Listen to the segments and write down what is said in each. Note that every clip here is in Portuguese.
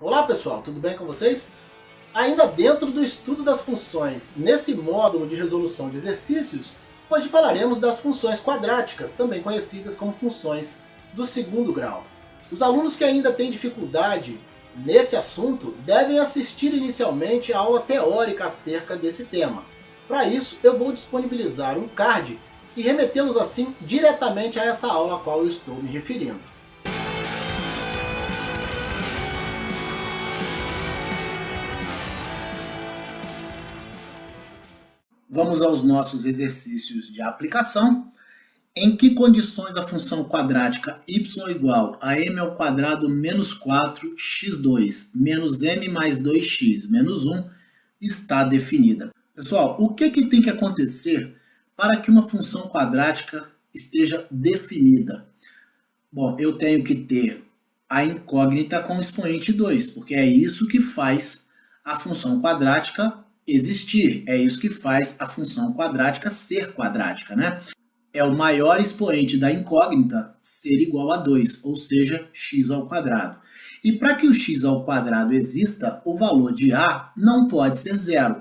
Olá pessoal, tudo bem com vocês? Ainda dentro do estudo das funções, nesse módulo de resolução de exercícios, hoje falaremos das funções quadráticas, também conhecidas como funções do segundo grau. Os alunos que ainda têm dificuldade nesse assunto devem assistir inicialmente a aula teórica acerca desse tema. Para isso, eu vou disponibilizar um card e remetê-los assim diretamente a essa aula a qual eu estou me referindo. Vamos aos nossos exercícios de aplicação. Em que condições a função quadrática y igual a m ao quadrado menos 4x2 menos m mais 2x menos 1 está definida? Pessoal, o que tem que acontecer para que uma função quadrática esteja definida? Bom, eu tenho que ter a incógnita com o expoente 2, porque é isso que faz a função quadrática existir, é isso que faz a função quadrática ser quadrática, né? É o maior expoente da incógnita ser igual a 2, ou seja, x ao quadrado. E para que o x ao quadrado exista, o valor de a não pode ser zero.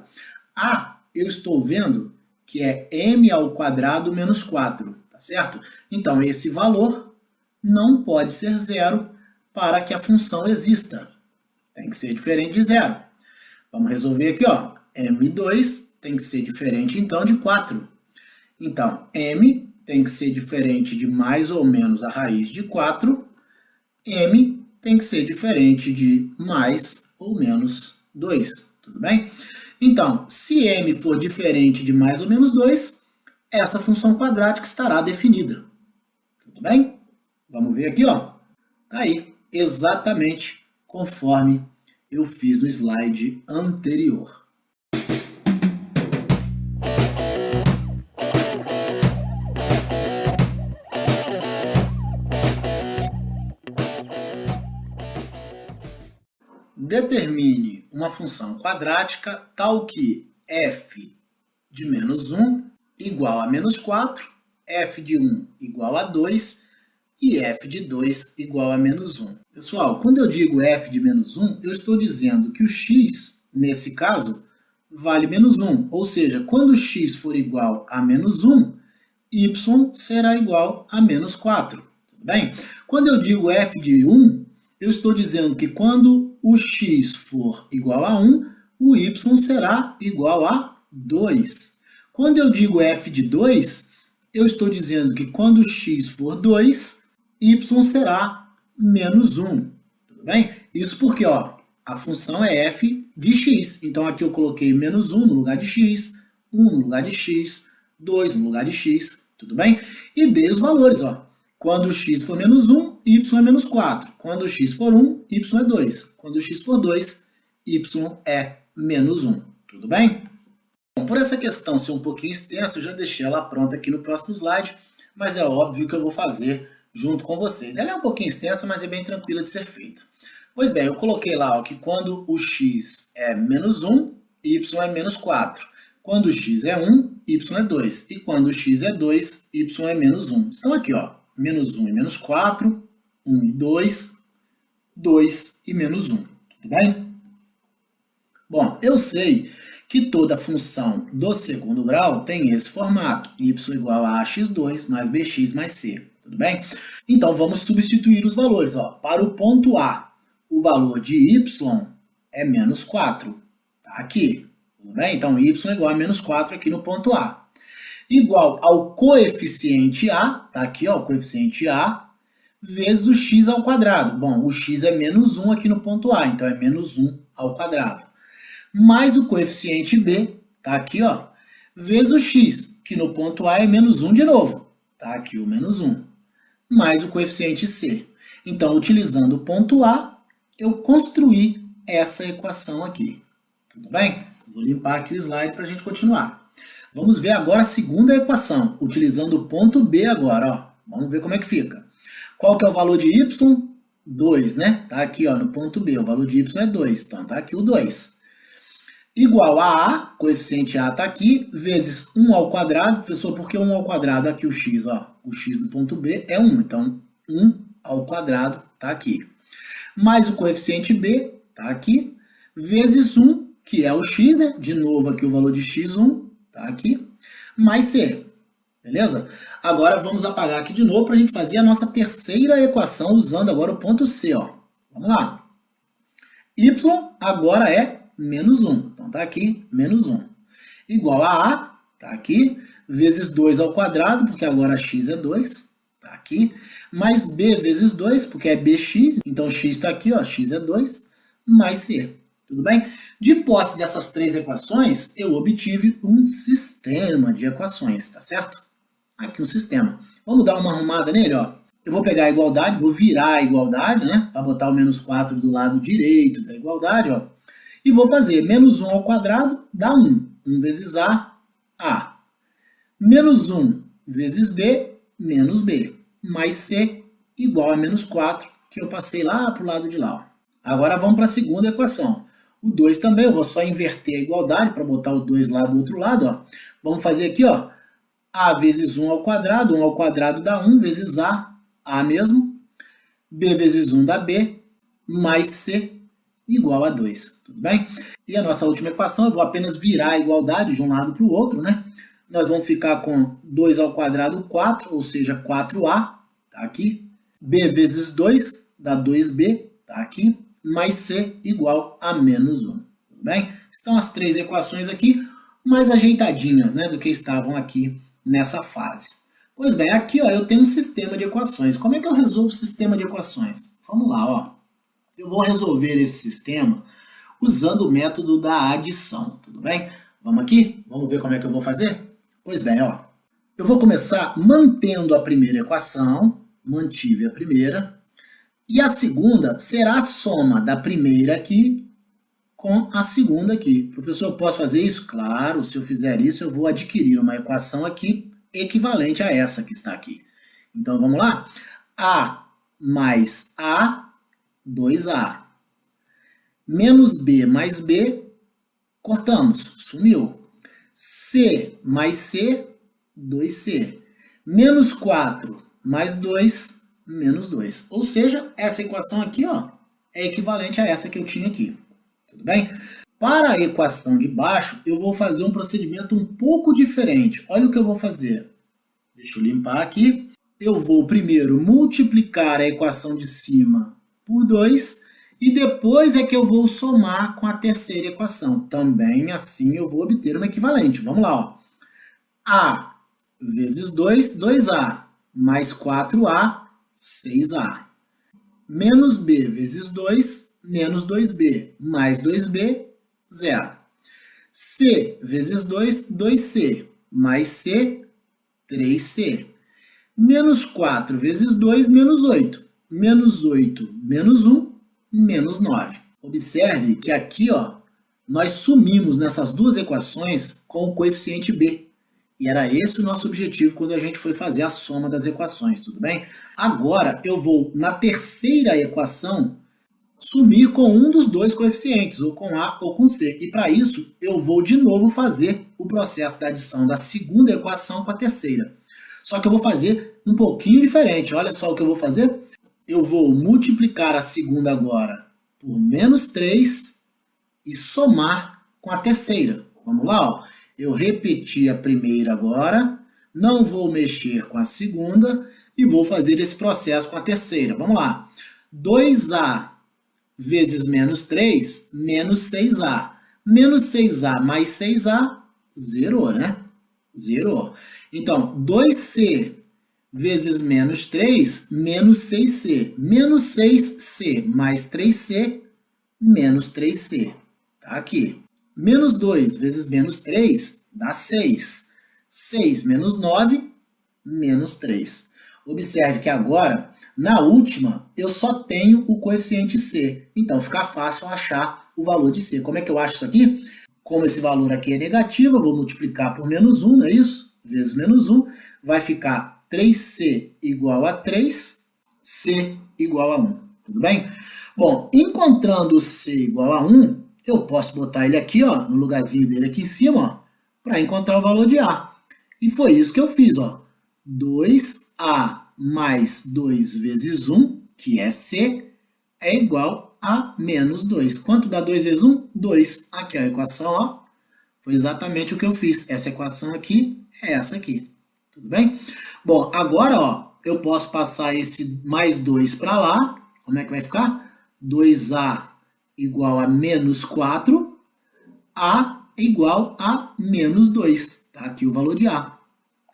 A, eu estou vendo que é m ao quadrado menos 4, tá certo? Então, esse valor não pode ser zero para que a função exista. Tem que ser diferente de zero. Vamos resolver aqui, ó. m2 tem que ser diferente, então, de 4. Então, m tem que ser diferente de mais ou menos a raiz de 4. M tem que ser diferente de mais ou menos 2. Tudo bem? Então, se m for diferente de mais ou menos 2, essa função quadrática estará definida. Tudo bem? Vamos ver aqui, ó. Tá aí, exatamente conforme eu fiz no slide anterior. Determine uma função quadrática tal que f de menos 1 igual a menos 4, f de 1 igual a 2 e f de 2 igual a menos 1. Pessoal, quando eu digo f de menos 1, eu estou dizendo que o x, nesse caso, vale menos 1. Ou seja, quando x for igual a menos 1, y será igual a menos 4. Tudo bem? Quando eu digo f de 1, eu estou dizendo que quando o x for igual a 1, o y será igual a 2. Quando eu digo f de 2, eu estou dizendo que quando o x for 2, y será menos 1. Tudo bem? Isso porque ó, a função é f de x. Então aqui eu coloquei menos 1 no lugar de x, 1 no lugar de x, 2 no lugar de x. Tudo bem? E dei os valores. Ó. Quando o x for menos 1, y é menos 4. Quando o x for 1, y é 2. Quando o x for 2, y é menos 1. Tudo bem? Bom, por essa questão ser um pouquinho extensa, eu já deixei ela pronta aqui no próximo slide, mas é óbvio que eu vou fazer junto com vocês. Ela é um pouquinho extensa, mas é bem tranquila de ser feita. Pois bem, eu coloquei lá ó, que quando o x é menos 1, y é menos 4. Quando o x é 1, y é 2. E quando o x é 2, y é menos 1. Estão aqui, ó, menos 1 e menos 4, 1 e 2, 2 e menos 1. Tudo bem? Bom, eu sei que toda função do segundo grau tem esse formato, y igual a ax2 mais bx mais c. Tudo bem? Então, vamos substituir os valores. Ó. Para o ponto A, o valor de y é menos 4. Tá aqui. Tudo bem? Então, y é igual a menos 4 aqui no ponto A. Igual ao coeficiente A, tá aqui, ó, o coeficiente A, vezes o x ao quadrado. Bom, o x é menos 1 aqui no ponto A, então é menos 1 ao quadrado. Mais o coeficiente B, tá aqui, ó, vezes o x, que no ponto A é menos 1 de novo. Tá aqui o menos 1. Mais o coeficiente C. Então, utilizando o ponto A, eu construí essa equação aqui. Tudo bem? Vou limpar aqui o slide para a gente continuar. Vamos ver agora a segunda equação, utilizando o ponto B agora. Ó. Vamos ver como é que fica. Qual que é o valor de y? 2, né? Tá aqui ó, no ponto B, o valor de y é 2, então tá aqui o 2. Igual a A, coeficiente A tá aqui, vezes 1 ao quadrado. Professor, por que 1 ao quadrado? Aqui o x, ó. O x do ponto B é 1, então 1 ao quadrado tá aqui. Mais o coeficiente B, tá aqui, vezes 1, que é o x, né? De novo aqui o valor de x1, tá aqui, mais c, beleza? Agora vamos apagar aqui de novo para a gente fazer a nossa terceira equação usando agora o ponto C, ó. Vamos lá. Y agora é menos 1, então tá aqui, menos 1. Igual a A, tá aqui, vezes 2 ao quadrado, porque agora x é 2, tá aqui, mais B vezes 2, porque é bx, então x está aqui, ó, x é 2, mais C, tudo bem? De posse dessas três equações, eu obtive um sistema de equações, tá certo? Aqui um sistema. Vamos dar uma arrumada nele, ó. Eu vou pegar a igualdade, vou virar a igualdade, né, para botar o menos 4 do lado direito da igualdade, ó, e vou fazer menos 1 ao quadrado dá 1, 1 vezes A. Menos 1 vezes B, menos B, mais C igual a menos 4, que eu passei lá para o lado de lá. Ó. Agora vamos para a segunda equação. O 2 também, eu vou só inverter a igualdade para botar o 2 lá do outro lado. Ó. Vamos fazer aqui, ó, A vezes 1 ao quadrado dá 1 vezes A mesmo, B vezes 1 dá B, mais C igual a 2, tudo bem? E a nossa última equação, eu vou apenas virar a igualdade de um lado para o outro, né? Nós vamos ficar com 2 ao quadrado 4, ou seja, 4A, tá aqui. B vezes 2 dá 2B, tá aqui. Mais C igual a menos 1, tudo bem? Estão as três equações aqui, mais ajeitadinhas, né, do que estavam aqui nessa fase. Pois bem, aqui ó, eu tenho um sistema de equações. Como é que eu resolvo o sistema de equações? Vamos lá, ó. Eu vou resolver esse sistema usando o método da adição, tudo bem? Vamos aqui? Vamos ver como é que eu vou fazer? Pois bem, ó, eu vou começar mantendo a primeira equação, mantive a primeira, e a segunda será a soma da primeira aqui com a segunda aqui. Professor, eu posso fazer isso? Claro, se eu fizer isso, eu vou adquirir uma equação aqui equivalente a essa que está aqui. Então, vamos lá? A mais A, 2A. Menos B mais B, cortamos, sumiu. C mais C, 2C. Menos 4 mais 2, menos 2. Ou seja, essa equação aqui ó, é equivalente a essa que eu tinha aqui. Tudo bem? Para a equação de baixo, eu vou fazer um procedimento um pouco diferente. Olha o que eu vou fazer. Deixa eu limpar aqui. Eu vou primeiro multiplicar a equação de cima por 2 e depois é que eu vou somar com a terceira equação. Também assim eu vou obter uma equivalente. Vamos lá. Ó. A vezes 2, 2A, mais 4A, 6A. Menos B vezes 2, menos 2B, mais 2B, 0. C vezes 2, 2C, mais C, 3C. Menos 4 vezes 2, menos 8. Menos 8, menos 1, menos 9. Observe que aqui ó, nós sumimos nessas duas equações com o coeficiente B. E era esse o nosso objetivo quando a gente foi fazer a soma das equações, tudo bem? Agora eu vou, na terceira equação, sumir com um dos dois coeficientes, ou com A ou com C. E para isso, eu vou de novo fazer o processo da adição da segunda equação com a terceira. Só que eu vou fazer um pouquinho diferente. Olha só o que eu vou fazer. Eu vou multiplicar a segunda agora por menos 3 e somar com a terceira. Vamos lá, ó. Eu repeti a primeira agora, não vou mexer com a segunda e vou fazer esse processo com a terceira. Vamos lá. 2A vezes menos 3, menos 6A. Menos 6A mais 6A, zerou, né? Zerou. Então, 2C vezes menos 3, menos 6C. Menos 6C mais 3C, menos 3C. Tá aqui. Menos 2 vezes menos 3 dá 6. 6 menos 9, menos 3. Observe que agora, na última, eu só tenho o coeficiente C. Então, fica fácil achar o valor de C. Como é que eu acho isso aqui? Como esse valor aqui é negativo, eu vou multiplicar por menos 1, não é isso? Vezes menos 1, vai ficar 3C igual a 3, C igual a 1. Tudo bem? Bom, encontrando C igual a 1, eu posso botar ele aqui, ó, no lugarzinho dele aqui em cima, para encontrar o valor de A. E foi isso que eu fiz, ó. 2A mais 2 vezes 1, que é C, é igual a menos 2. Quanto dá 2 vezes 1? 2. Aqui a equação, ó, foi exatamente o que eu fiz. Essa equação aqui é essa aqui. Tudo bem? Bom, agora, ó, eu posso passar esse mais 2 para lá. Como é que vai ficar? 2A igual a menos 4. A igual a menos 2. Tá aqui o valor de A.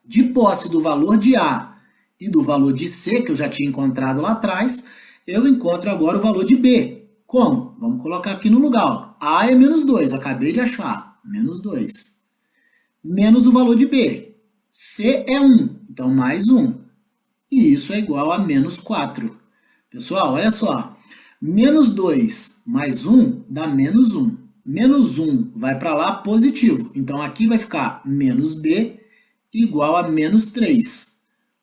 De posse do valor de A e do valor de C, que eu já tinha encontrado lá atrás, eu encontro agora o valor de B. Como? Vamos colocar aqui no lugar. Ó. A é menos 2, acabei de achar. Menos 2. Menos o valor de B. C é 1, então mais 1. E isso é igual a menos 4. Pessoal, olha só. Menos 2 mais 1 dá menos 1. Menos 1 vai para lá positivo. Então aqui vai ficar menos B igual a menos 3.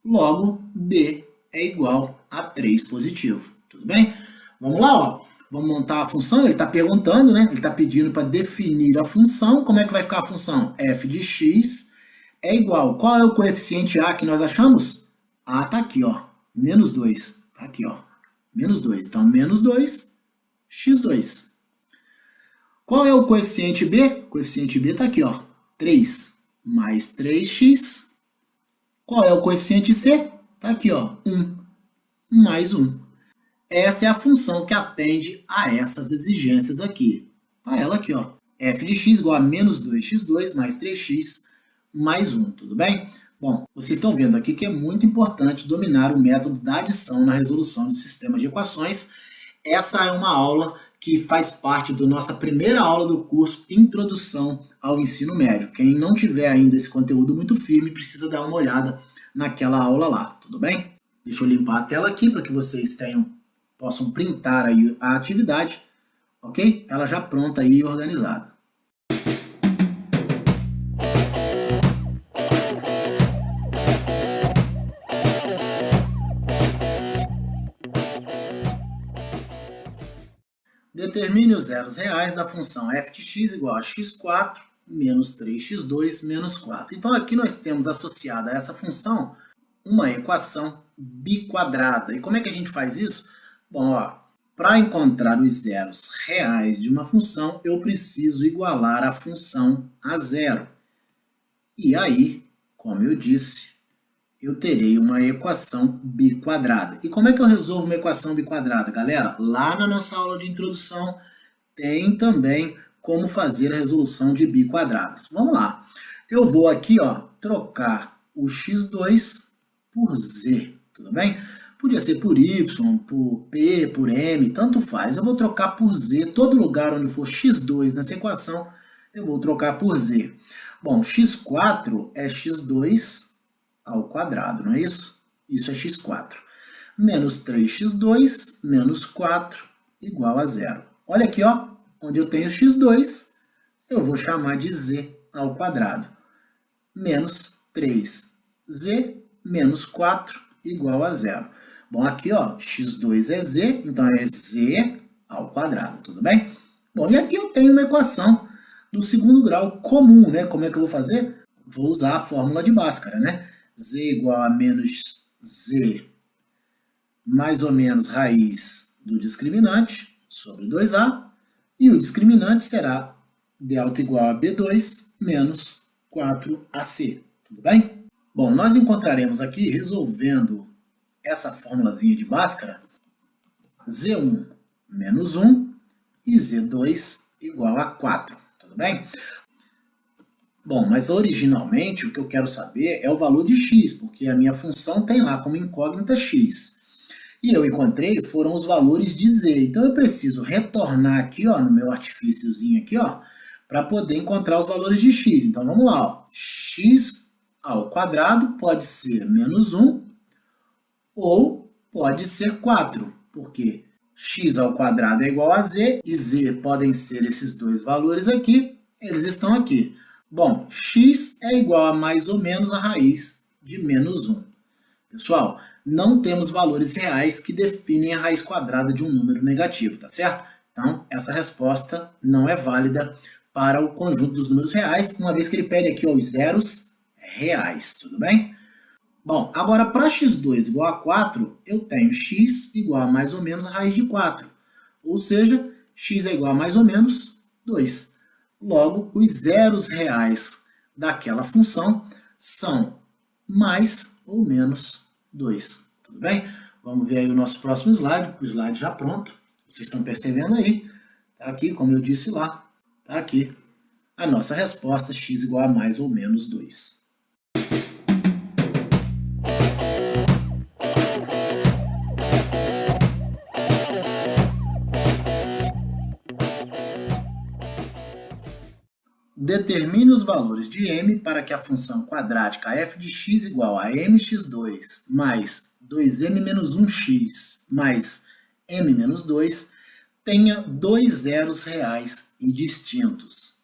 Logo, B é igual a 3 positivo. Tudo bem? Vamos lá, ó. Vamos montar a função. Ele está perguntando, né? Ele está pedindo para definir a função. Como é que vai ficar a função? F de x é igual. Qual é o coeficiente A que nós achamos? A está aqui, ó. Menos 2. Está aqui, ó. Menos 2. Então, menos 2, x2. Qual é o coeficiente B? O coeficiente B está aqui, ó. 3 mais 3x. Qual é o coeficiente C? Está aqui, ó. 1 mais 1. Essa é a função que atende a essas exigências aqui. Tá ela aqui, ó. F de x igual a menos 2x2 mais 3x mais 1. Tudo bem? Bom, vocês estão vendo aqui que é muito importante dominar o método da adição na resolução de sistemas de equações. Essa é uma aula que faz parte da nossa primeira aula do curso Introdução ao Ensino Médio. Quem não tiver ainda esse conteúdo muito firme, precisa dar uma olhada naquela aula lá, tudo bem? Deixa eu limpar a tela aqui para que vocês possam printar aí a atividade, ok? Ela já pronta aí e organizada. Determine os zeros reais da função f de x igual a x4 menos 3x2 menos 4. Então aqui nós temos associada a essa função uma equação biquadrada. E como é que a gente faz isso? Bom, para encontrar os zeros reais de uma função, eu preciso igualar a função a zero. E aí, como eu disse, eu terei uma equação biquadrada. E como é que eu resolvo uma equação biquadrada, galera? Lá na nossa aula de introdução tem também como fazer a resolução de biquadradas. Vamos lá. Eu vou aqui, ó, trocar o x2 por z, tudo bem? Podia ser por y, por p, por m, tanto faz. Eu vou trocar por z. Todo lugar onde for x2 nessa equação, eu vou trocar por z. Bom, x4 é x2 ao quadrado, não é isso? Isso é x4. Menos 3x2 menos 4 igual a zero. Olha aqui, ó, onde eu tenho x2, eu vou chamar de z ao quadrado. Menos 3z menos 4 igual a zero. Bom, aqui, ó, x2 é z, então é z ao quadrado, tudo bem? Bom, e aqui eu tenho uma equação do segundo grau comum, né? Como é que eu vou fazer? Vou usar a fórmula de Bhaskara, né? Z igual a menos z mais ou menos raiz do discriminante sobre 2a, e o discriminante será delta igual a B2 menos 4AC, tudo bem? Bom, nós encontraremos aqui, resolvendo essa formulazinha de Bhaskara, Z1 menos 1 e Z2 igual a 4, tudo bem? Bom, mas originalmente o que eu quero saber é o valor de x, porque a minha função tem lá como incógnita x. E eu encontrei foram os valores de z. Então eu preciso retornar aqui, ó, no meu artifíciozinho aqui, ó, para poder encontrar os valores de x. Então vamos lá, ó. X ao quadrado pode ser menos 1 ou pode ser 4, porque x ao quadrado é igual a z e z podem ser esses dois valores aqui, eles estão aqui. Bom, x é igual a mais ou menos a raiz de menos 1. Pessoal, não temos valores reais que definem a raiz quadrada de um número negativo, tá certo? Então, essa resposta não é válida para o conjunto dos números reais, uma vez que ele pede aqui ó, os zeros reais, tudo bem? Bom, agora para x2 igual a 4, eu tenho x igual a mais ou menos a raiz de 4. ou seja, x é igual a mais ou menos 2. Logo, os zeros reais daquela função são mais ou menos 2. Tudo bem? Vamos ver aí o nosso próximo slide, o slide já pronto. Vocês estão percebendo aí? Tá aqui, como eu disse lá, tá aqui a nossa resposta, x igual a mais ou menos 2. Determine os valores de m para que a função quadrática f de x igual a mx2 mais 2m menos 1x mais m menos 2 tenha dois zeros reais e distintos.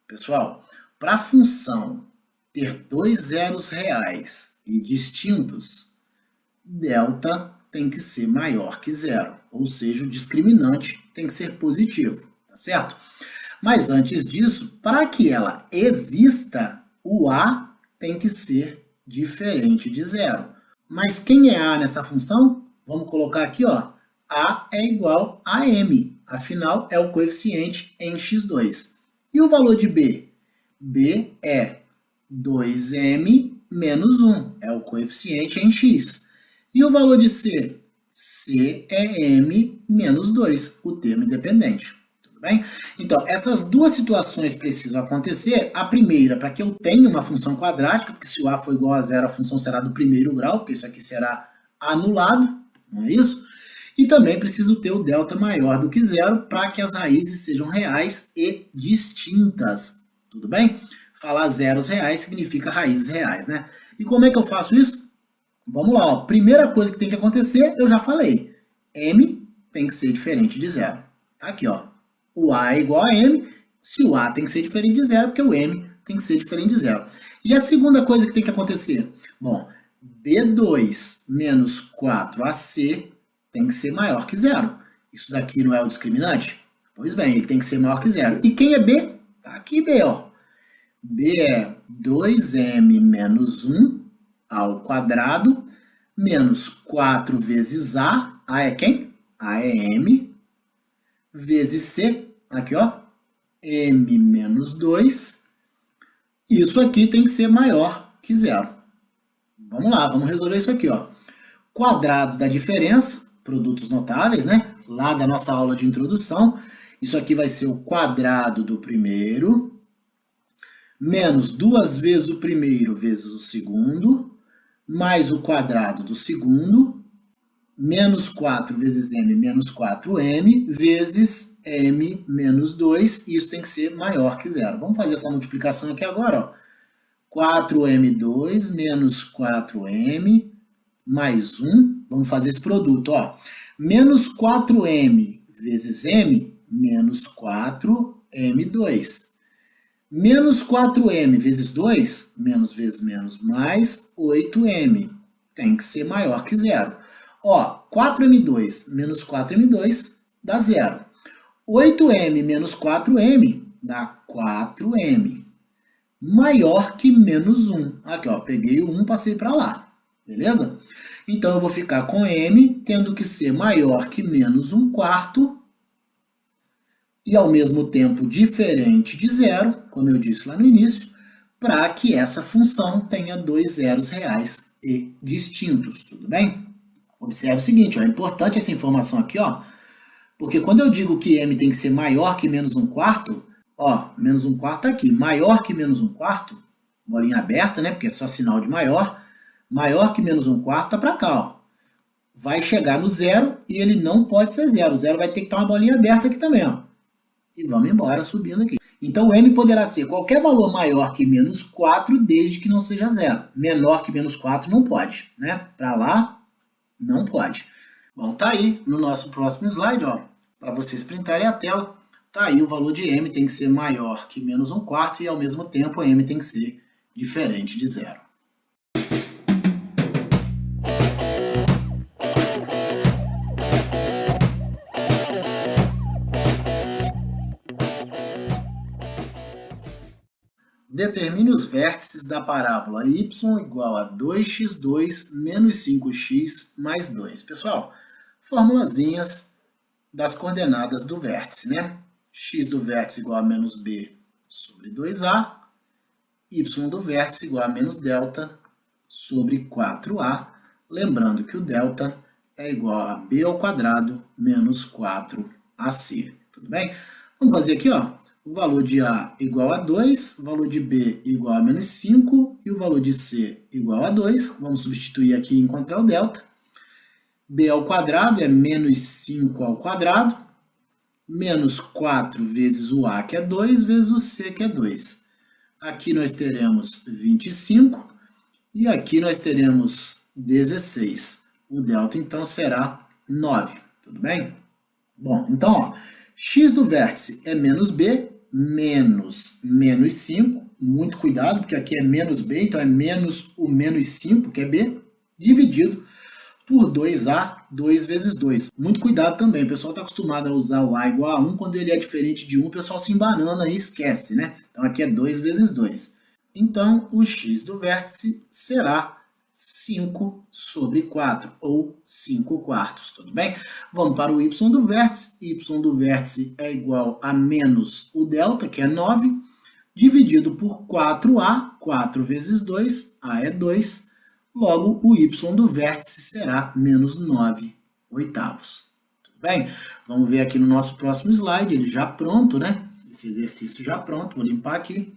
Pessoal, para a função ter dois zeros reais e distintos, delta tem que ser maior que zero, ou seja, o discriminante tem que ser positivo, tá certo? Mas antes disso, para que ela exista, o a tem que ser diferente de zero. Mas quem é a nessa função? Vamos colocar aqui, ó, a é igual a m, afinal é o coeficiente em x2. E o valor de b? b é 2m menos 1, é o coeficiente em x. E o valor de c? c é m menos 2, o termo independente. Bem? Então, essas duas situações precisam acontecer. A primeira, para que eu tenha uma função quadrática, porque se o a for igual a zero, a função será do primeiro grau, porque isso aqui será anulado, não é isso? E também preciso ter o delta maior do que zero para que as raízes sejam reais e distintas. Tudo bem? Falar zeros reais significa raízes reais, né? E como é que eu faço isso? Vamos lá, ó. Primeira coisa que tem que acontecer, eu já falei. M tem que ser diferente de zero. Tá aqui, ó. O a é igual a m, se o a tem que ser diferente de zero, porque o m tem que ser diferente de zero. E a segunda coisa que tem que acontecer? Bom, b2 menos 4ac tem que ser maior que zero. Isso daqui não é o discriminante? Pois bem, ele tem que ser maior que zero. E quem é b? Tá aqui b, ó. b é 2m menos 1 ao quadrado menos 4 vezes a. A é quem? A é m. Vezes c, aqui ó, m menos 2, isso aqui tem que ser maior que zero. Vamos lá, vamos resolver isso aqui, ó. Quadrado da diferença, produtos notáveis, né? Lá da nossa aula de introdução, isso aqui vai ser o quadrado do primeiro, menos 2 vezes o primeiro vezes o segundo, mais o quadrado do segundo, menos 4 vezes m menos 4m, vezes m menos 2, isso tem que ser maior que zero. Vamos fazer essa multiplicação aqui agora, ó. 4m2 menos 4m mais 1, vamos fazer esse produto, ó. Menos 4m vezes m, menos 4m2. Menos 4m vezes 2, menos vezes menos, mais 8m. Tem que ser maior que zero. Ó, 4m2 menos 4m2 dá zero. 8m menos 4m dá 4m. Maior que menos 1. Aqui, ó, peguei o 1 e passei para lá. Beleza? Então, eu vou ficar com m tendo que ser maior que menos 1/4 e, ao mesmo tempo, diferente de zero, como eu disse lá no início, para que essa função tenha dois zeros reais e distintos. Tudo bem? Observe o seguinte, ó, é importante essa informação aqui, ó, porque quando eu digo que m tem que ser maior que menos 1/4, ó, menos 1/4 tá aqui, maior que menos 1/4, bolinha aberta, né, porque é só sinal de maior que menos 1/4 tá para cá, ó. Vai chegar no zero e ele não pode ser zero, o zero vai ter que estar uma bolinha aberta aqui também, ó. E vamos embora subindo aqui. Então o m poderá ser qualquer valor maior que menos 4, desde que não seja zero. Menor que menos 4 não pode, né, para lá, não pode. Bom, tá aí no nosso próximo slide, ó, para vocês printarem a tela, tá aí o valor de m tem que ser maior que menos 1/4 e ao mesmo tempo m tem que ser diferente de zero. Determine os vértices da parábola y igual a 2x2 menos 5x mais 2. Pessoal, formulazinhas das coordenadas do vértice, né? X do vértice igual a menos b sobre 2a, y do vértice igual a menos delta sobre 4a, lembrando que o delta é igual a b ao quadrado menos 4ac, tudo bem? Vamos fazer aqui, ó, o valor de a igual a 2, o valor de b igual a menos 5 e o valor de c igual a 2. Vamos substituir aqui e encontrar o delta. B ao quadrado é menos 5 ao quadrado, menos 4 vezes o a, que é 2, vezes o c, que é 2. Aqui nós teremos 25 e aqui nós teremos 16. O delta, então, será 9, tudo bem? Bom, então, ó, x do vértice é menos b, menos 5, muito cuidado, porque aqui é menos b, então é menos o menos 5, que é b, dividido por 2a, 2 vezes 2. Muito cuidado também, o pessoal está acostumado a usar o a igual a 1, quando ele é diferente de 1, o pessoal se embanana e esquece, né? Então aqui é 2 vezes 2. Então o x do vértice será 5 sobre 4, ou 5 quartos, tudo bem? Vamos para o y do vértice. Y do vértice é igual a menos o delta, que é 9, dividido por 4a, 4 vezes 2, a é 2, logo o y do vértice será menos 9 oitavos. Tudo bem? Vamos ver aqui no nosso próximo slide, ele já pronto, né? Esse exercício já pronto, vou limpar aqui.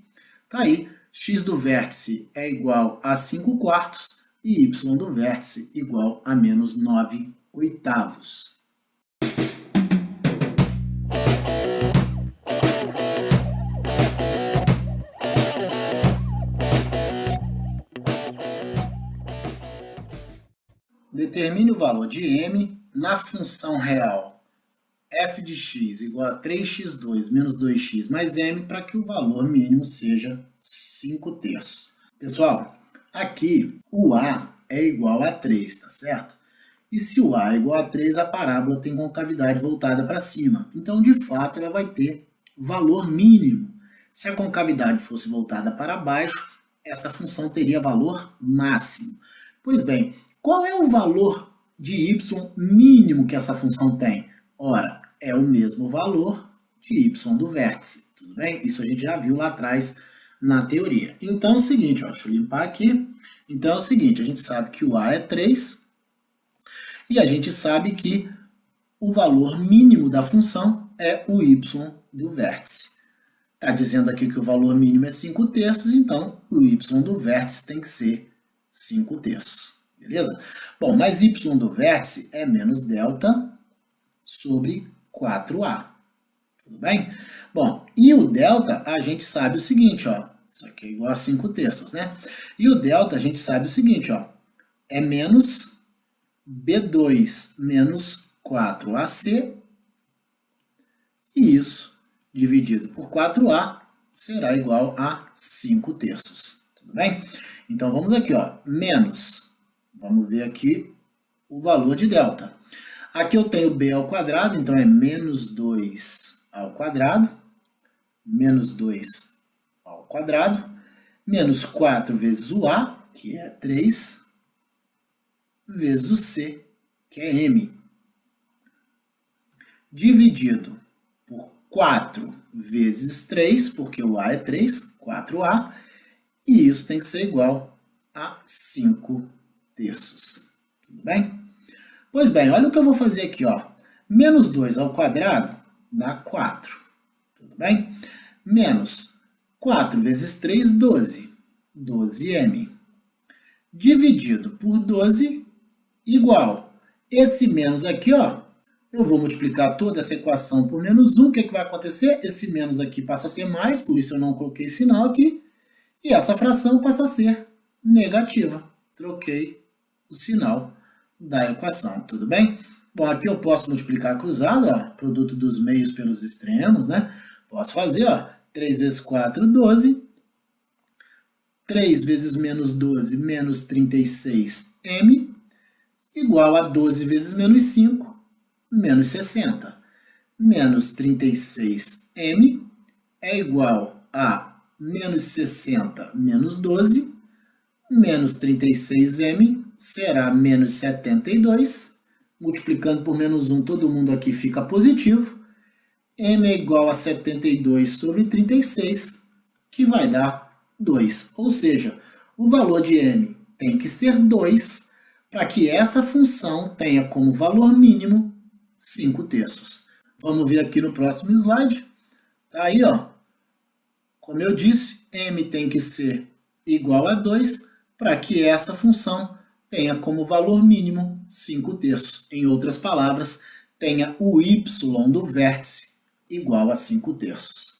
Tá aí, x do vértice é igual a 5 quartos e y do vértice igual a menos 9 oitavos. Determine o valor de m na função real f de x igual a 3x2 menos 2x mais m para que o valor mínimo seja 5 terços. Pessoal, aqui o a é igual a 3, tá certo? E se o a é igual a 3, a parábola tem concavidade voltada para cima. Então, de fato, ela vai ter valor mínimo. Se a concavidade fosse voltada para baixo, essa função teria valor máximo. Pois bem, qual é o valor de y mínimo que essa função tem? Ora, é o mesmo valor de y do vértice, tudo bem? Isso a gente já viu lá atrás na teoria. Então é o seguinte, ó, deixa eu limpar aqui. Então é o seguinte, a gente sabe que o a é 3 e a gente sabe que o valor mínimo da função é o y do vértice. Está dizendo aqui que o valor mínimo é 5 terços, então o y do vértice tem que ser 5 terços. Beleza? Bom, mas y do vértice é menos delta sobre 4a. Tudo bem? Bom, e o delta a gente sabe o seguinte, ó. Isso aqui é igual a 5 terços, né? E o delta a gente sabe o seguinte, ó. É menos b2 menos 4ac. E isso dividido por 4a será igual a 5 terços. Tudo bem? Então vamos aqui, ó. Menos. Vamos ver aqui o valor de delta. Aqui eu tenho b ao quadrado, então é menos 2 ao quadrado, menos 2 ao quadrado, menos 4 vezes o a, que é 3, vezes o c, que é m, dividido por 4 vezes 3, porque o a é 3, 4a, e isso tem que ser igual a 5 terços. Tudo bem? Pois bem, olha o que eu vou fazer aqui, ó. Menos 2 ao quadrado dá 4. Tudo bem? Menos 4 vezes 3, 12. 12m. Dividido por 12, igual. Esse menos aqui, ó, eu vou multiplicar toda essa equação por menos 1. O que vai acontecer? Esse menos aqui passa a ser mais, por isso eu não coloquei sinal aqui. E essa fração passa a ser negativa. Troquei o sinal da equação, tudo bem? Bom, aqui eu posso multiplicar cruzado, ó, produto dos meios pelos extremos, né? Posso fazer, ó, 3 vezes 4, 12. 3 vezes menos 12, menos 36m, igual a 12 vezes menos 5, menos 60. Menos 36m é igual a menos 60 menos 12, menos 36m será menos 72, multiplicando por menos 1, todo mundo aqui fica positivo. M é igual a 72 sobre 36, que vai dar 2. Ou seja, o valor de M tem que ser 2 para que essa função tenha como valor mínimo 5/3. Vamos ver aqui no próximo slide. Tá aí, ó. Como eu disse, M tem que ser igual a 2 para que essa função tenha como valor mínimo 5/3. Em outras palavras, tenha o y do vértice igual a 5/3.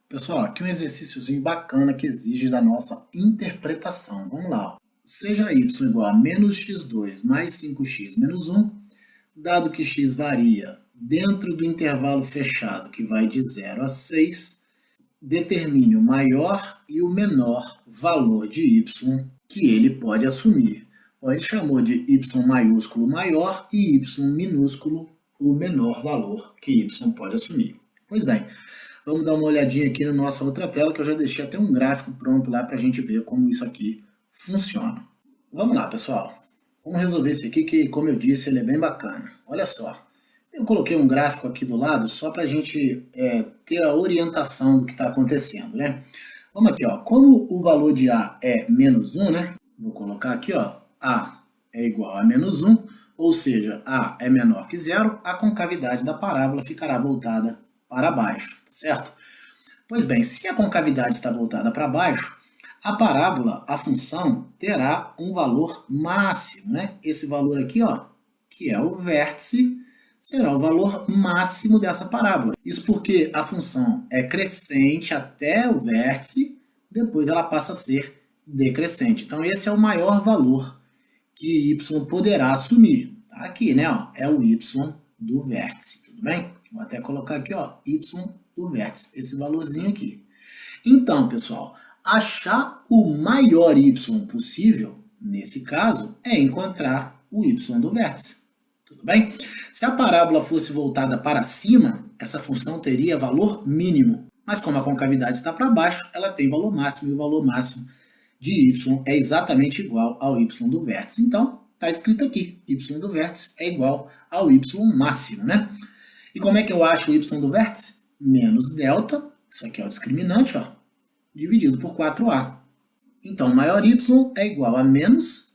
Pessoal, aqui um exercíciozinho bacana que exige da nossa interpretação. Vamos lá. Seja y igual a menos x2 mais 5x menos 1, dado que x varia dentro do intervalo fechado que vai de 0 a 6, determine o maior e o menor valor de y que ele pode assumir. Bom, ele chamou de y maiúsculo maior e y minúsculo o menor valor que y pode assumir. Pois bem, vamos dar uma olhadinha aqui na nossa outra tela, que eu já deixei até um gráfico pronto lá para a gente ver como isso aqui funciona. Vamos lá, pessoal. Vamos resolver esse aqui que, como eu disse, ele é bem bacana. Olha só. Eu coloquei um gráfico aqui do lado só para a gente ter a orientação do que está acontecendo, né? Vamos aqui, ó. Como o valor de A é menos 1, né? Vou colocar aqui, ó. A é igual a menos 1, ou seja, A é menor que 0, a concavidade da parábola ficará voltada para baixo, certo? Pois bem, se a concavidade está voltada para baixo, a parábola, a função, terá um valor máximo, né? Esse valor aqui, ó, que é o vértice, será o valor máximo dessa parábola. Isso porque a função é crescente até o vértice, depois ela passa a ser decrescente. Então esse é o maior valor que y poderá assumir. Tá aqui, né? Ó, é o y do vértice, tudo bem? Vou até colocar aqui, ó, y do vértice, esse valorzinho aqui. Então, pessoal, achar o maior y possível, nesse caso, é encontrar o y do vértice. Tudo bem? Se a parábola fosse voltada para cima, essa função teria valor mínimo. Mas como a concavidade está para baixo, ela tem valor máximo, e o valor máximo de y é exatamente igual ao y do vértice. Então, está escrito aqui, y do vértice é igual ao y máximo, né? E como é que eu acho o y do vértice? Menos delta, isso aqui é o discriminante, ó, dividido por 4a. Então, maior y é igual a menos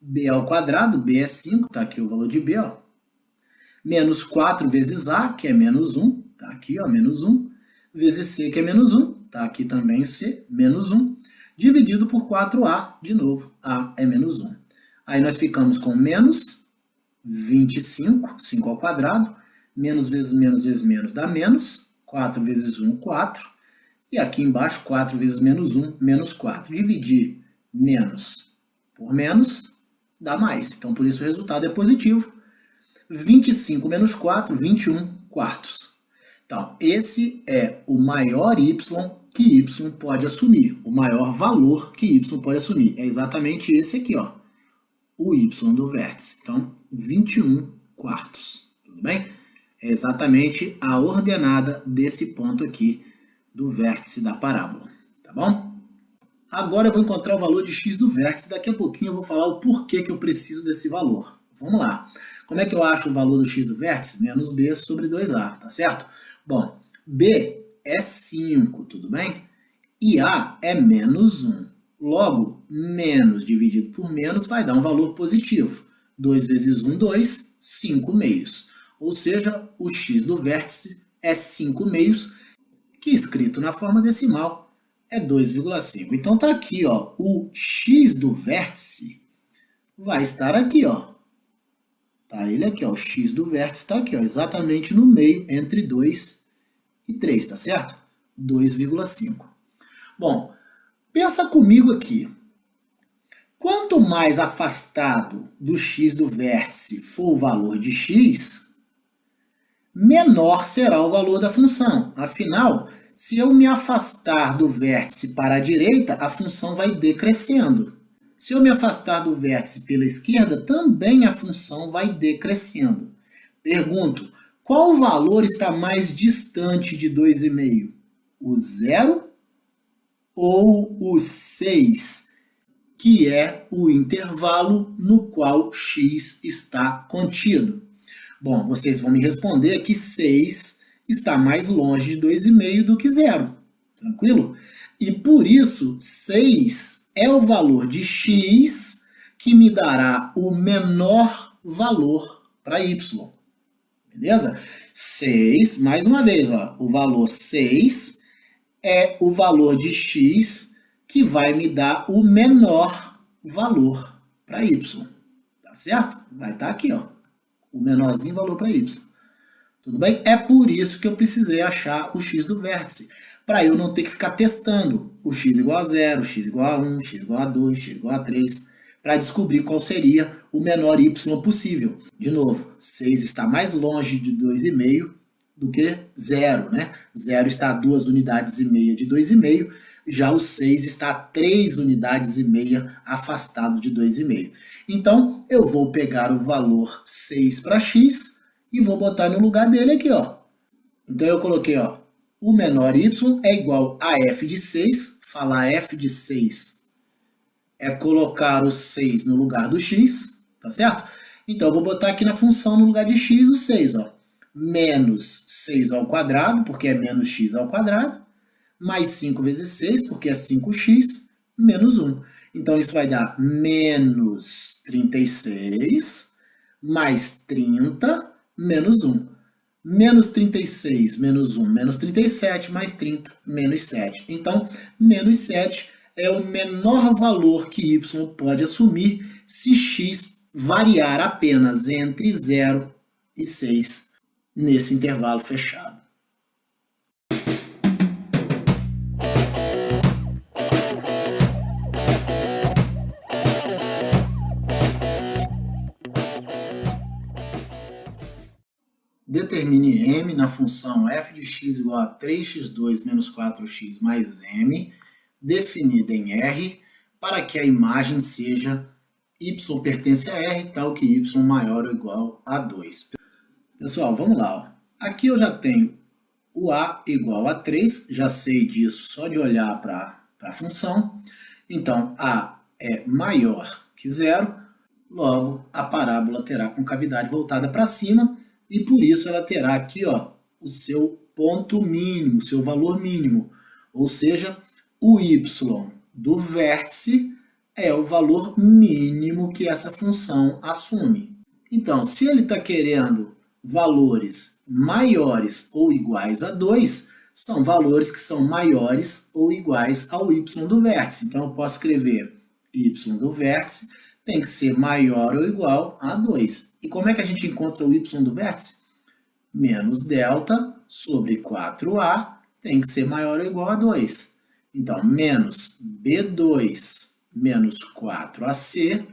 b ao quadrado, b é 5, tá aqui o valor de b, ó. Menos 4 vezes a, que é menos 1, tá aqui, ó, menos 1, vezes c, que é menos 1, tá aqui também c, menos 1, dividido por 4a, de novo, a é menos 1. Aí nós ficamos com menos 25, 5 ao quadrado, menos vezes menos dá menos, 4 vezes 1, 4, e aqui embaixo 4 vezes menos 1, menos 4. Dividir menos por menos dá mais, então por isso o resultado é positivo. 25 menos 4, 21 quartos. Então, esse é o maior y que y pode assumir, o maior valor que y pode assumir. É exatamente esse aqui, ó, o y do vértice. Então, 21 quartos, tudo bem? É exatamente a ordenada desse ponto aqui do vértice da parábola, tá bom? Agora eu vou encontrar o valor de x do vértice, daqui a pouquinho eu vou falar o porquê que eu preciso desse valor. Vamos lá. Como é que eu acho o valor do x do vértice? Menos b sobre 2a, tá certo? Bom, b é 5, tudo bem? E a é menos 1. Logo, menos dividido por menos vai dar um valor positivo. 2 vezes 1, 2, 5 meios. Ou seja, o x do vértice é 5 meios, que escrito na forma decimal é 2,5. Então tá aqui, ó, o x do vértice vai estar aqui, ó. Tá ele aqui, ó, o x do vértice está aqui, ó, exatamente no meio, entre 2 e 3, tá certo? 2,5. Bom, pensa comigo aqui. Quanto mais afastado do x do vértice for o valor de x, menor será o valor da função. Afinal, se eu me afastar do vértice para a direita, a função vai decrescendo. Se eu me afastar do vértice pela esquerda, também a função vai decrescendo. Pergunto, Qual valor está mais distante de 2,5? O 0 ou o 6, que é o intervalo no qual x está contido? Bom, vocês vão me responder que 6 está mais longe de 2,5 do que 0. Tranquilo? E por isso, 6 é o valor de x que me dará o menor valor para y. Beleza? 6, mais uma vez, ó, o valor 6 é o valor de x que vai me dar o menor valor para y. Tá certo? Vai estar aqui, ó, o menorzinho valor para y. Tudo bem? É por isso que eu precisei achar o x do vértice, para eu não ter que ficar testando o x igual a 0, o x igual a 1, o x igual a 2, o x igual a 3, para descobrir qual seria o menor y possível. De novo, 6 está mais longe de 2,5 do que 0, né? 0 está a 2 unidades e meia de 2,5, já o 6 está a 3 unidades e meia afastado de 2,5. Então, eu vou pegar o valor 6 para x e vou botar no lugar dele aqui, ó. Então, eu coloquei, ó, o menor y é igual a f de 6. Falar f de 6 é colocar o 6 no lugar do x, tá certo? Então, eu vou botar aqui na função, no lugar de x, o 6, ó. Menos 6 ao quadrado, porque é menos x ao quadrado, mais 5 vezes 6, porque é 5x, menos 1. Então, isso vai dar menos 36, mais 30, menos 1. Menos 36, menos 1, menos 37, mais 30, menos 7. Então, menos 7 é o menor valor que y pode assumir se x variar apenas entre 0 e 6 nesse intervalo fechado. Determine m na função f de x igual a 3x2 menos 4x mais m, definida em R, para que a imagem seja y pertence a R, tal que y maior ou igual a 2. Pessoal, vamos lá. Ó. Aqui eu já tenho o a igual a 3, já sei disso só de olhar para a função. Então, a é maior que 0, logo a parábola terá concavidade voltada para cima, e por isso ela terá aqui, ó, o seu ponto mínimo, o seu valor mínimo. Ou seja, o y do vértice é o valor mínimo que essa função assume. Então, se ele está querendo valores maiores ou iguais a 2, são valores que são maiores ou iguais ao y do vértice. Então, eu posso escrever y do vértice tem que ser maior ou igual a 2. E como é que a gente encontra o y do vértice? Menos delta sobre 4a tem que ser maior ou igual a 2. Então, menos b2 menos 4ac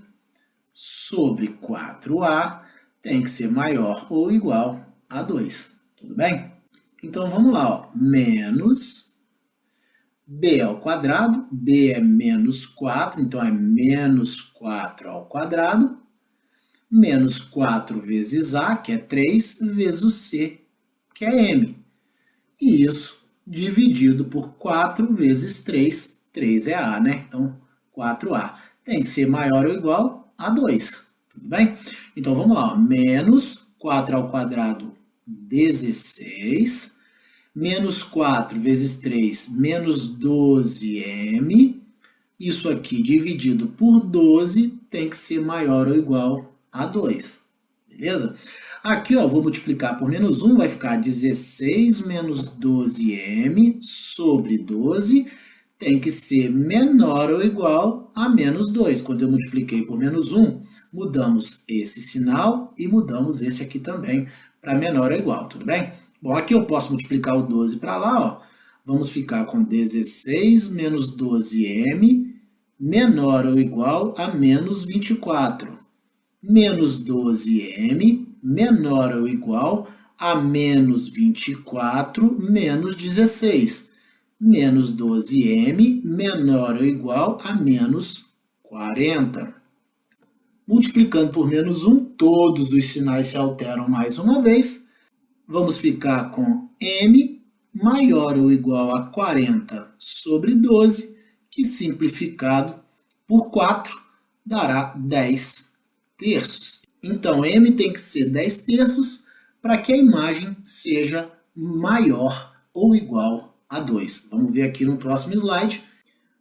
sobre 4a tem que ser maior ou igual a 2. Tudo bem? Então, vamos lá. Ó. Menos b ao quadrado. B é menos 4, então é menos 4 ao quadrado. Menos 4 vezes a, que é 3, vezes o c, que é m. E isso dividido por 4 vezes 3. 3 é a, né? Então, 4a. Tem que ser maior ou igual a 2. Tudo bem? Então, vamos lá. Ó. Menos 4 ao quadrado, 16. Menos 4 vezes 3, menos 12m. Isso aqui dividido por 12 tem que ser maior ou igual a 2. Beleza? Aqui, ó, vou multiplicar por menos 1, vai ficar 16 menos 12m sobre 12 tem que ser menor ou igual a menos 2. Quando eu multipliquei por menos 1, mudamos esse sinal e mudamos esse aqui também para menor ou igual, tudo bem? Bom, aqui eu posso multiplicar o 12 para lá, ó. Vamos ficar com 16 menos 12m menor ou igual a menos 24. Menos 12m menor ou igual a menos 24 menos 16. Menos 12m menor ou igual a menos 40. Multiplicando por menos 1, todos os sinais se alteram mais uma vez. vamos ficar com m maior ou igual a 40 sobre 12, que simplificado por 4 dará 10 terços. Então, m tem que ser 10 terços para que a imagem seja maior ou igual a 2. Vamos ver aqui no próximo slide.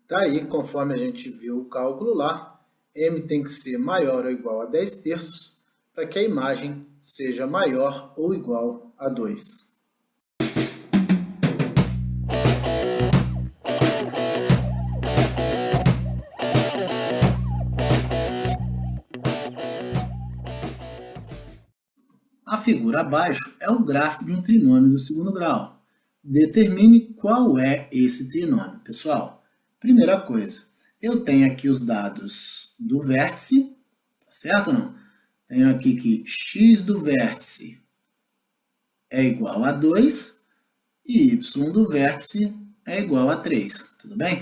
Tá aí, conforme a gente viu o cálculo lá, m tem que ser maior ou igual a 10 terços para que a imagem seja maior ou igual a 2. A figura abaixo é o gráfico de um trinômio do segundo grau. Determine qual é esse trinômio. Pessoal, primeira coisa, eu tenho aqui os dados do vértice, tá certo ou não? Tenho aqui que x do vértice é igual a 2 e y do vértice é igual a 3, tudo bem?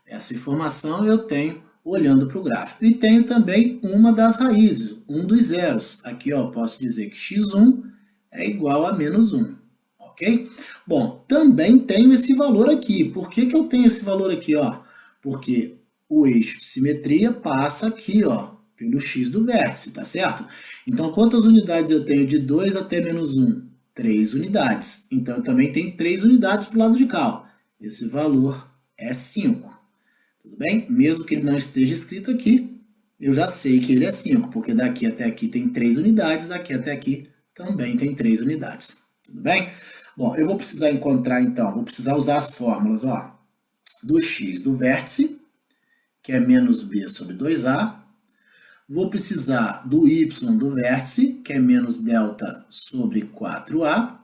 Essa informação eu tenho olhando para o gráfico. E tenho também uma das raízes, um dos zeros. Aqui ó, posso dizer que x1 é igual a menos 1, ok? Bom, também tenho esse valor aqui. Por que eu tenho esse valor aqui? Ó? Porque o eixo de simetria passa aqui, ó, pelo x do vértice, tá certo? Então, quantas unidades eu tenho de 2 até menos 1? 3 unidades. Então, eu também tenho 3 unidades para o lado de cá. Ó. Esse valor é 5. Tudo bem? Mesmo que ele não esteja escrito aqui, eu já sei que ele é 5, porque daqui até aqui tem 3 unidades, daqui até aqui também tem 3 unidades. Tudo bem? Bom, eu vou precisar encontrar, então, vou precisar usar as fórmulas, ó, do x do vértice, que é menos b sobre 2a. Vou precisar do y do vértice, que é menos delta sobre 4a.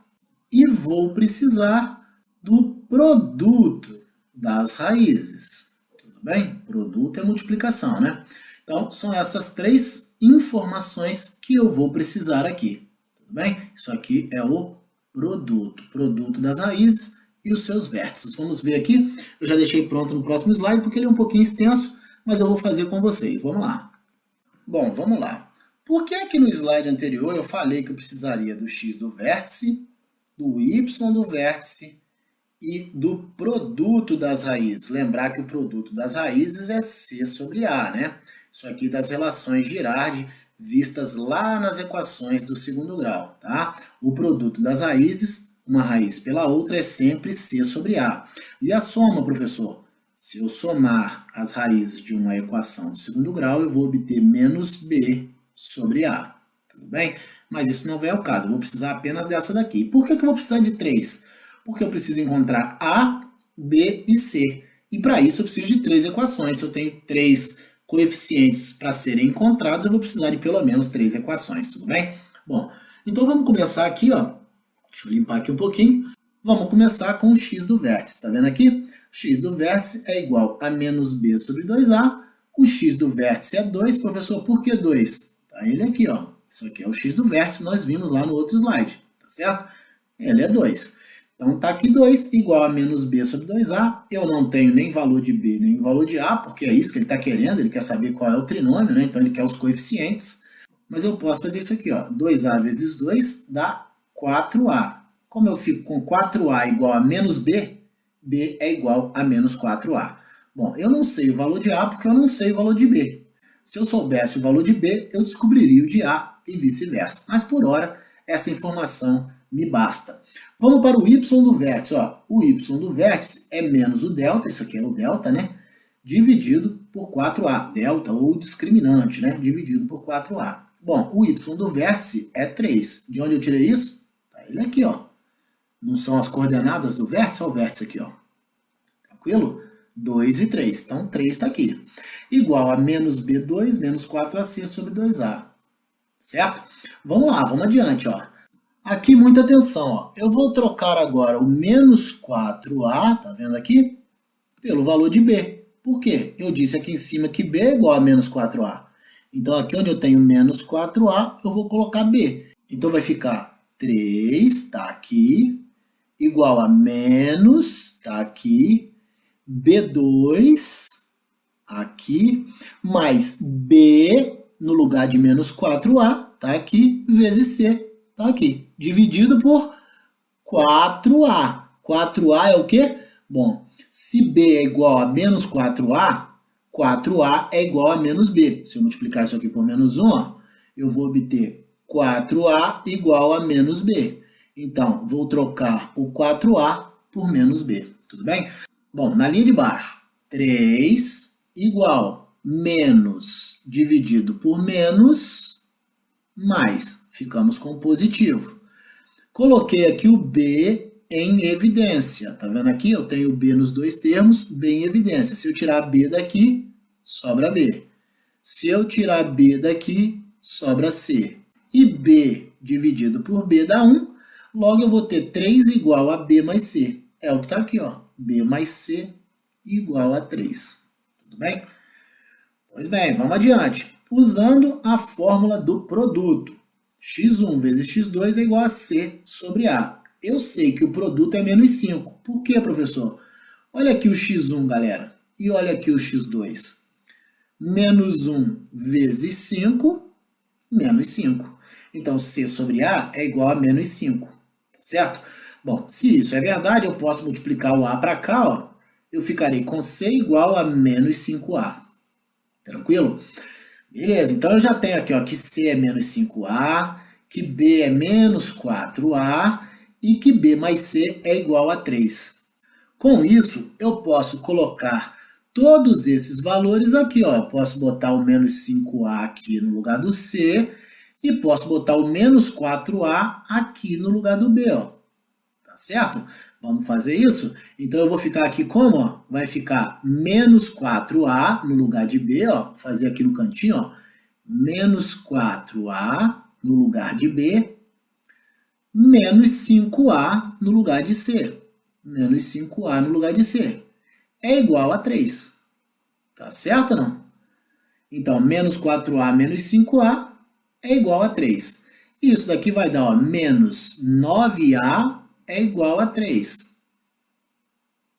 E vou precisar do produto das raízes. Tudo bem? Produto é multiplicação, né? Então, são essas 3 informações que eu vou precisar aqui. Tudo bem? Isso aqui é o produto das raízes e os seus vértices. Vamos ver aqui. Eu já deixei pronto no próximo slide, porque ele é um pouquinho extenso, mas eu vou fazer com vocês. Vamos lá. Bom, vamos lá. Por que no slide anterior eu falei que eu precisaria do x do vértice, do y do vértice e do produto das raízes? Lembrar que o produto das raízes é C sobre A, né? Isso aqui das relações Girardi vistas lá nas equações do segundo grau, tá? O produto das raízes, uma raiz pela outra, é sempre C sobre A. E a soma, professor? Se eu somar as raízes de uma equação do segundo grau, eu vou obter menos B sobre A. Tudo bem? Mas isso não vem ao caso, eu vou precisar apenas dessa daqui. Por que eu vou precisar de 3? Porque eu preciso encontrar A, B e C. E para isso eu preciso de 3 equações. Se eu tenho 3 coeficientes para serem encontrados, eu vou precisar de pelo menos 3 equações, tudo bem? Bom, então vamos começar aqui, ó. Deixa eu limpar aqui um pouquinho. Vamos começar com o x do vértice, tá vendo aqui? O x do vértice é igual a menos b sobre 2a. O x do vértice é 2. Professor, por que 2? Tá ele aqui, ó. Isso aqui é o x do vértice, nós vimos lá no outro slide, tá certo? Ele é 2. Então tá aqui 2 igual a menos b sobre 2a. Eu não tenho nem valor de b, nem valor de a, porque é isso que ele está querendo. Ele quer saber qual é o trinômio, né? Então ele quer os coeficientes. Mas eu posso fazer isso aqui, ó. 2a vezes 2 dá 4a. Como eu fico com 4a igual a menos b, b é igual a menos 4a. Bom, eu não sei o valor de a porque eu não sei o valor de b. Se eu soubesse o valor de b, eu descobriria o de a e vice-versa. Mas por hora, essa informação me basta. Vamos para o y do vértice. Ó. O y do vértice é menos o delta, isso aqui é o delta, né? Dividido por 4a. Delta ou discriminante, né? Dividido por 4a. Bom, o y do vértice é 3. De onde eu tirei isso? Tá ele aqui, ó. Não são as coordenadas do vértice? Olha o vértice aqui, ó. Tranquilo? 2 e 3. Então, 3 está aqui. Igual a menos B2 menos 4AC sobre 2A. Certo? Vamos lá, vamos adiante, ó. Aqui, muita atenção, ó. Eu vou trocar agora o menos 4A, tá vendo aqui? Pelo valor de B. Por quê? Eu disse aqui em cima que B é igual a menos 4A. Então, aqui onde eu tenho menos 4A, eu vou colocar B. Então, vai ficar 3, tá aqui, igual a menos, tá aqui, B2, aqui, mais B, no lugar de menos 4A, tá aqui, vezes C, tá aqui, dividido por 4A. 4A é o quê? Bom, se B é igual a menos 4A, 4A é igual a menos B. Se eu multiplicar isso aqui por menos 1, ó, eu vou obter 4A igual a menos B. Então, vou trocar o 4A por menos B. Tudo bem? Bom, na linha de baixo, 3 igual menos dividido por menos mais. Ficamos com positivo. Coloquei aqui o B em evidência. Tá vendo aqui? Eu tenho B nos dois termos, B em evidência. Se eu tirar B daqui, sobra B. Se eu tirar B daqui, sobra C. E B dividido por B dá 1. Logo eu vou ter 3 igual a B mais C. É o que está aqui, ó. B mais C igual a 3. Tudo bem? Pois bem, vamos adiante. Usando a fórmula do produto. x1 vezes x2 é igual a C sobre A. Eu sei que o produto é menos 5. Por quê, professor? Olha aqui o x1, galera. E olha aqui o x2. Menos 1 vezes 5, menos 5. Então, C sobre A é igual a menos 5. Tá certo? Bom, se isso é verdade, eu posso multiplicar o A para cá, ó. Eu ficarei com C igual a menos 5A. Tranquilo? Beleza, então eu já tenho aqui, ó, que C é menos 5A, que B é menos 4A e que B mais C é igual a 3. Com isso, eu posso colocar todos esses valores aqui, ó. Eu posso botar o menos 5A aqui no lugar do C e posso botar o menos 4A aqui no lugar do B, ó. Tá certo? Vamos fazer isso? Então eu vou ficar aqui como? Ó? Vai ficar menos 4A no lugar de B, ó. Vou fazer aqui no cantinho, ó. Menos 4A no lugar de B, menos 5A no lugar de C. Menos 5A no lugar de C. É igual a 3. Tá certo ou não? Então, menos 4A menos 5A é igual a 3. Isso daqui vai dar, ó, menos 9A é igual a 3.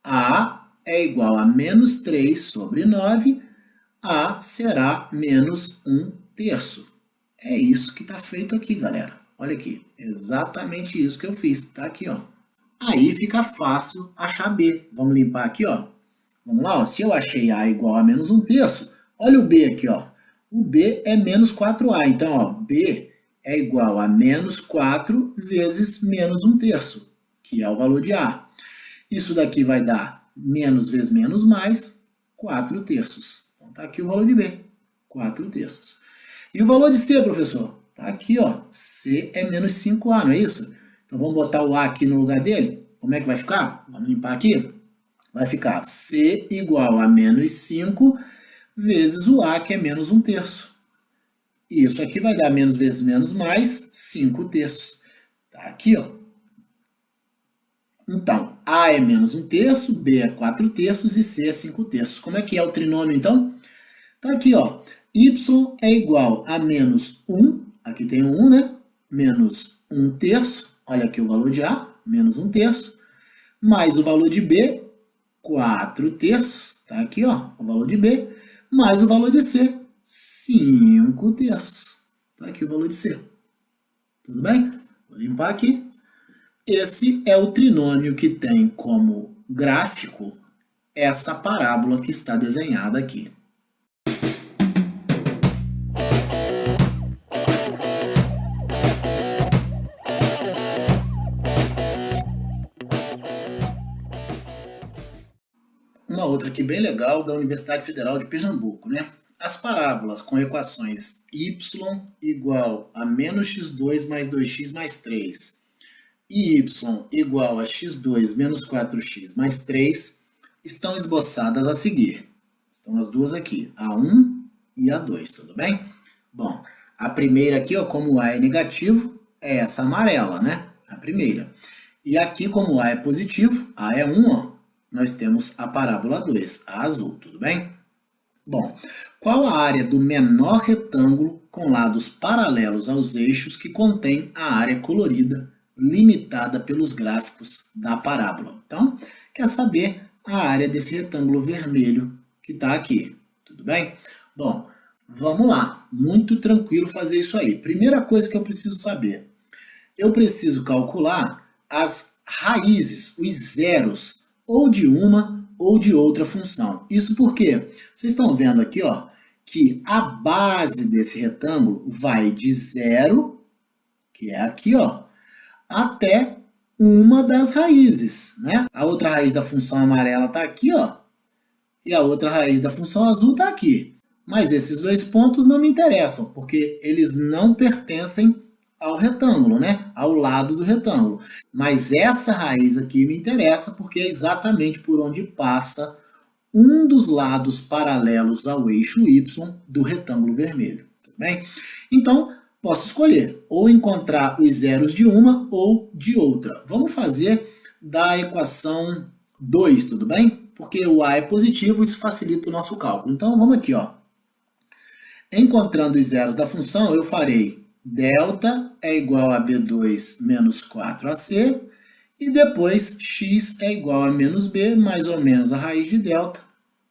A é igual a menos 3 sobre 9. A será menos 1/3. É isso que está feito aqui, galera. Olha aqui, exatamente isso que eu fiz. Tá aqui, ó. Aí fica fácil achar B. Vamos limpar aqui, ó. Vamos lá, ó. Se eu achei A igual a menos 1/3, olha o B aqui, ó. O B é menos 4A. Então, ó, B é igual a menos 4 vezes menos 1/3, que é o valor de A. Isso daqui vai dar menos vezes menos mais 4/3. Então, tá aqui o valor de B, 4/3. E o valor de C, professor? Tá aqui, ó. C é menos 5A, não é isso? Então, vamos botar o A aqui no lugar dele. Como é que vai ficar? Vamos limpar aqui. Vai ficar C igual a menos 5 vezes o A, que é menos 1/3. E isso aqui vai dar menos vezes menos mais 5/3. Tá aqui, ó. Então, A é menos 1/3, B é 4/3 e C é 5/3. Como é que é o trinômio, então? Tá aqui, ó. Y é igual a menos 1, aqui tem o 1, né? Menos 1/3, olha aqui o valor de A, menos 1/3, mais o valor de B, 4/3, tá aqui, ó, o valor de B, mais o valor de C, 5/3. Tá aqui o valor de C. Tudo bem? Vou limpar aqui. Esse é o trinômio que tem como gráfico essa parábola que está desenhada aqui. Uma outra aqui bem legal da Universidade Federal de Pernambuco, né? As parábolas com equações y igual a menos x2 mais 2x mais 3 e y igual a x2 menos 4x mais 3 estão esboçadas a seguir. Estão as duas aqui, A1 e A2, tudo bem? Bom, a primeira aqui, ó, como A é negativo, é essa amarela, né? A primeira. E aqui, como A é positivo, A é 1, ó, nós temos a parábola 2, a azul, tudo bem? Bom, qual a área do menor retângulo com lados paralelos aos eixos que contém a área colorida limitada pelos gráficos da parábola? Então, quer saber a área desse retângulo vermelho que está aqui, tudo bem? Bom, vamos lá, muito tranquilo fazer isso aí. Primeira coisa que eu preciso saber, eu preciso calcular as raízes, os zeros, ou de uma ou de outra função. Isso porque vocês estão vendo aqui, ó, que a base desse retângulo vai de 0, que é aqui, ó, até uma das raízes, né? A outra raiz da função amarela está aqui, ó, e a outra raiz da função azul está aqui. Mas esses dois pontos não me interessam, porque eles não pertencem ao retângulo, né? Ao lado do retângulo. Mas essa raiz aqui me interessa, porque é exatamente por onde passa um dos lados paralelos ao eixo Y do retângulo vermelho. Tudo bem? Então, posso escolher ou encontrar os zeros de uma ou de outra. Vamos fazer da equação 2, tudo bem? Porque o A é positivo, isso facilita o nosso cálculo. Então, vamos aqui, ó. Encontrando os zeros da função, eu farei delta é igual a B2 menos 4AC, e depois x é igual a menos b, mais ou menos a raiz de delta,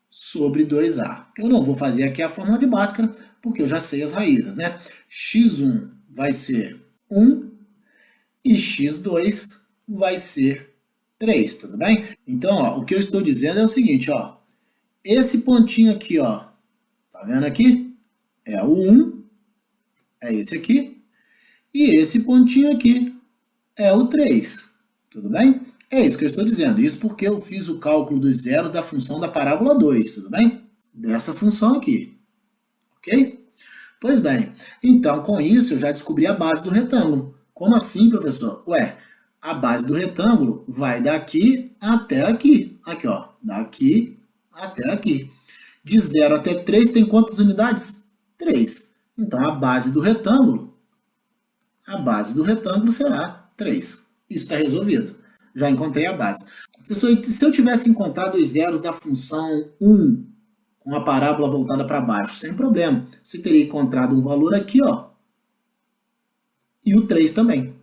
sobre 2a. Eu não vou fazer aqui a fórmula de Bhaskara, porque eu já sei as raízes, né? x1 vai ser 1 e x2 vai ser 3, tudo bem? Então, ó, o que eu estou dizendo é o seguinte, ó. Esse pontinho aqui, ó, tá vendo aqui? É o 1, é esse aqui, e esse pontinho aqui é o 3, tudo bem? É isso que eu estou dizendo, isso porque eu fiz o cálculo dos zeros da função da parábola 2, tudo bem? Dessa função aqui, ok? Pois bem, então com isso eu já descobri a base do retângulo. Como assim, professor? Ué, a base do retângulo vai daqui até aqui, aqui ó, daqui até aqui. De 0 até 3 tem quantas unidades? 3. Então, a base do retângulo será 3. Isso está resolvido. Já encontrei a base. Professor, se eu tivesse encontrado os zeros da função 1 com a parábola voltada para baixo, sem problema. Você teria encontrado um valor aqui, ó, e o 3 também.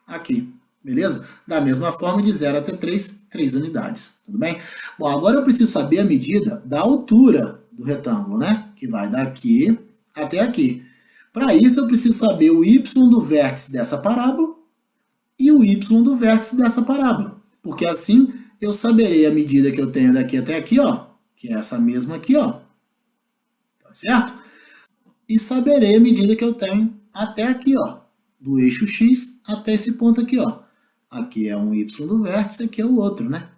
Aqui. Beleza? Da mesma forma, de 0 até 3, 3 unidades. Tudo bem? Bom, agora eu preciso saber a medida da altura do retângulo, né? Que vai daqui até aqui. Para isso, eu preciso saber o y do vértice dessa parábola e o y do vértice dessa parábola. Porque assim, eu saberei a medida que eu tenho daqui até aqui, ó, que é essa mesma aqui, ó. Tá certo? E saberei a medida que eu tenho até aqui, ó, do eixo x até esse ponto aqui, ó. Aqui é um y do vértice, aqui é o outro, né?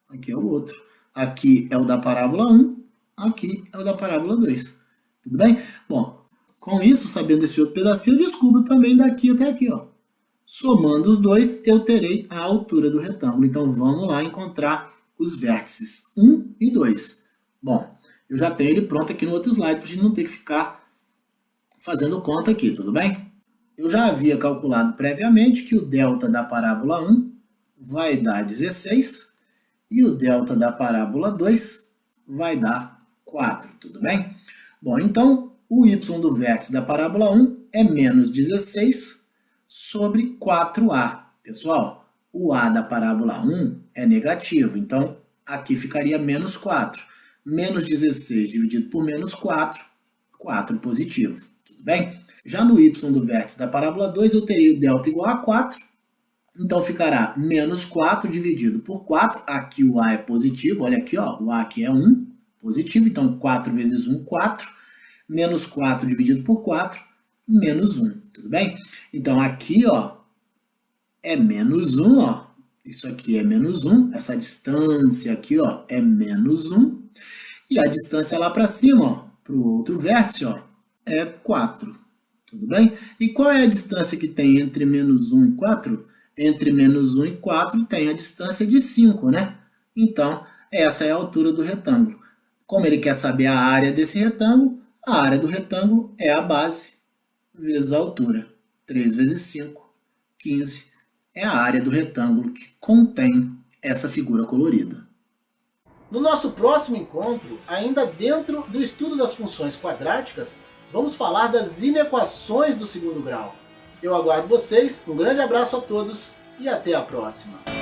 Aqui é o outro. Aqui é o da parábola 1, aqui é o da parábola 2. Tudo bem? Bom, com isso, sabendo esse outro pedacinho, eu descubro também daqui até aqui, ó. Somando os dois, eu terei a altura do retângulo. Então, vamos lá encontrar os vértices 1 e 2. Bom, eu já tenho ele pronto aqui no outro slide, para a gente não ter que ficar fazendo conta aqui, tudo bem? Eu já havia calculado previamente que o delta da parábola 1 vai dar 16 e o delta da parábola 2 vai dar 4, tudo bem? Bom, então o y do vértice da parábola 1 é menos 16 sobre 4a. Pessoal, o a da parábola 1 é negativo, então aqui ficaria menos 4. Menos 16 dividido por menos 4, 4 positivo, tudo bem? Já no y do vértice da parábola 2, eu teria o delta igual a 4, então ficará menos 4 dividido por 4, aqui o a é positivo, olha aqui, ó, o a aqui é 1, positivo, então 4 vezes 1, 4, menos 4 dividido por 4, menos 1, tudo bem? Então aqui, ó, é menos 1, ó, isso aqui é menos 1, essa distância aqui, ó, é menos 1, e a distância lá para cima, ó, para o outro vértice, ó, é 4. Tudo bem? E qual é a distância que tem entre menos 1 e 4? Entre menos 1 e 4 tem a distância de 5, né? Então, essa é a altura do retângulo. Como ele quer saber a área desse retângulo, a área do retângulo é a base vezes a altura. 3 vezes 5, 15, é a área do retângulo que contém essa figura colorida. No nosso próximo encontro, ainda dentro do estudo das funções quadráticas, vamos falar das inequações do segundo grau. Eu aguardo vocês, um grande abraço a todos e até a próxima!